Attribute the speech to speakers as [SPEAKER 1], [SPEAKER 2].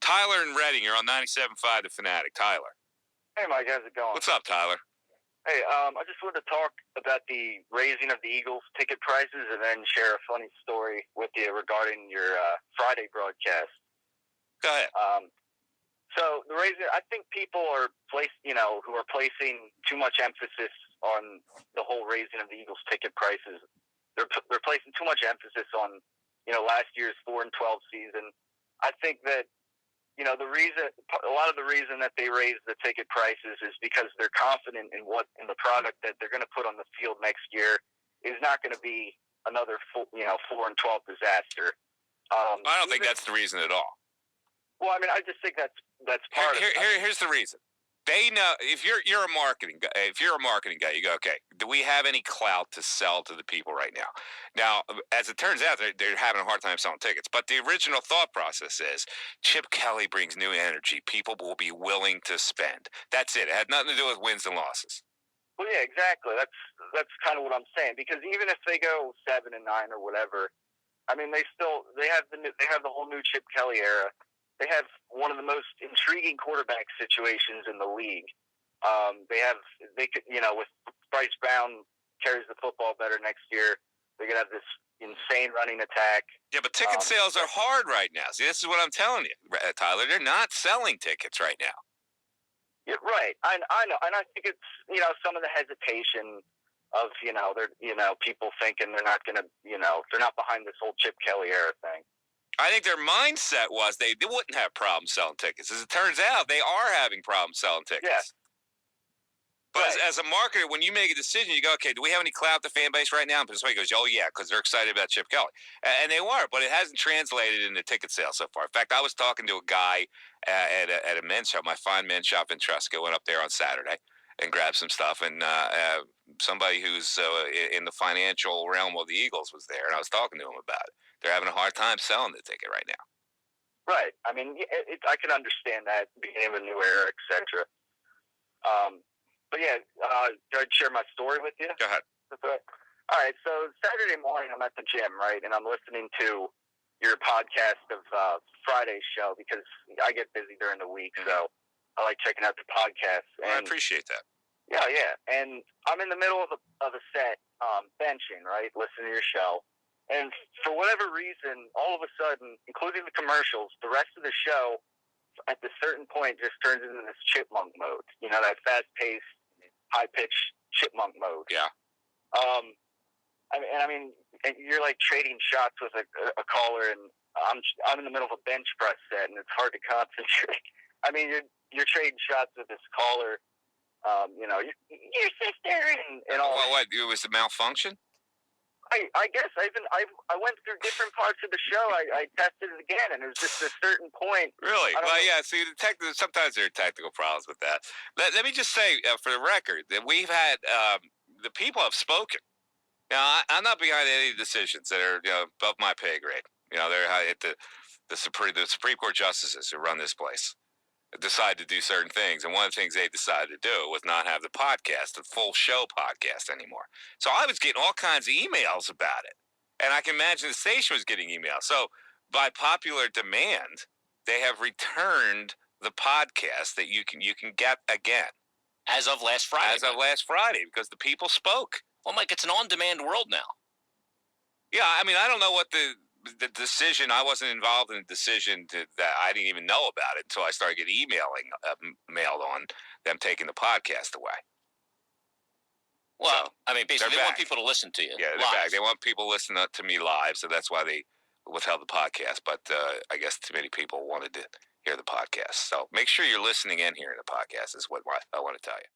[SPEAKER 1] Tyler and Reading, you're on 97.5 The Fanatic. Tyler.
[SPEAKER 2] Hey, Mike, how's it going?
[SPEAKER 1] What's up, Tyler?
[SPEAKER 2] Hey, I just wanted to talk about the raising of the Eagles ticket prices and then share a funny story with you regarding your Friday broadcast.
[SPEAKER 1] Go ahead.
[SPEAKER 2] So the raising, I think people are who are placing too much emphasis on the whole raising of the Eagles ticket prices. They're placing too much emphasis on, last year's 4-12 season. I think that, a lot of the reason that they raise the ticket prices is because they're confident in the product that they're going to put on the field next year is not going to be another 4-12 disaster.
[SPEAKER 1] I don't think that's the reason at all.
[SPEAKER 2] Well, I mean, I just think that's part of it.
[SPEAKER 1] Here's the reason. They know if you're a marketing guy. If you're a marketing guy, you go, okay. Do we have any clout to sell to the people right now? Now, as it turns out, they're having a hard time selling tickets. But the original thought process is Chip Kelly brings new energy. People will be willing to spend. That's it. It had nothing to do with wins and losses.
[SPEAKER 2] Well, yeah, exactly. That's kind of what I'm saying. Because even if they go 7-9 or whatever, I mean, they have the whole new Chip Kelly era. They have one of the most intriguing quarterback situations in the league. With Bryce Brown carries the football better next year. They could have this insane running attack.
[SPEAKER 1] Yeah, but ticket sales are hard right now. See, this is what I'm telling you, Tyler. They're not selling tickets right now.
[SPEAKER 2] Yeah, right. I know, and I think it's some of the hesitation of people thinking they're not going to they're not behind this whole Chip Kelly era thing.
[SPEAKER 1] I think their mindset was they wouldn't have problems selling tickets. As it turns out, they are having problems selling tickets.
[SPEAKER 2] Yeah.
[SPEAKER 1] But
[SPEAKER 2] right.
[SPEAKER 1] as a marketer, when you make a decision, you go, okay, do we have any clout to fan base right now? And somebody goes, oh, yeah, because they're excited about Chip Kelly. And they were, but it hasn't translated into ticket sales so far. In fact, I was talking to a guy at a men's shop, my fine men's shop in Trusco, went up there on Saturday and grabbed some stuff. And somebody who's in the financial realm of the Eagles was there, and I was talking to him about it. They're having a hard time selling the ticket right now.
[SPEAKER 2] Right. I mean, I can understand that, beginning of a new era, etc. But yeah, can I share my story with you?
[SPEAKER 1] Go ahead.
[SPEAKER 2] All right. So Saturday morning, I'm at the gym, right, and I'm listening to your podcast of Friday's show because I get busy during the week, so I like checking out the podcast.
[SPEAKER 1] I appreciate that.
[SPEAKER 2] Yeah. And I'm in the middle of a set, benching, right, listening to your show. And for whatever reason, all of a sudden, including the commercials, the rest of the show at a certain point just turns into this chipmunk mode. That fast-paced, high-pitched chipmunk mode.
[SPEAKER 1] Yeah.
[SPEAKER 2] I mean, you're like trading shots with a caller, and I'm in the middle of a bench press set, and it's hard to concentrate. I mean, you're trading shots with this caller. Your sister and all.
[SPEAKER 1] Well, what? It was a malfunction?
[SPEAKER 2] I guess I went through different parts of the show. I tested it again, and it was just a certain point.
[SPEAKER 1] Really? Well, yeah. See, sometimes there are technical problems with that. Let me just say, for the record, that we've had the people have spoken. Now, I'm not behind any decisions that are above my pay grade. They're at the Supreme Court justices who run this place decide to do certain things, and one of the things they decided to do was not have the podcast, the full show podcast anymore. So I was getting all kinds of emails about it, and I can imagine the station was getting emails. So by popular demand, they have returned the podcast that you can get again
[SPEAKER 3] as of last Friday.
[SPEAKER 1] Because the people spoke.
[SPEAKER 3] Well, Mike, it's an on-demand world now.
[SPEAKER 1] Yeah, I mean, I don't know what the decision. I wasn't involved in the decision that I didn't even know about it until I started getting mailed on them taking the podcast away.
[SPEAKER 3] Well, I mean, basically, they want people to listen to you.
[SPEAKER 1] Yeah, they're back. They want people listening to me live, so that's why they withheld the podcast. But I guess too many people wanted to hear the podcast. So make sure you're listening and hearing the podcast is what I want to tell you.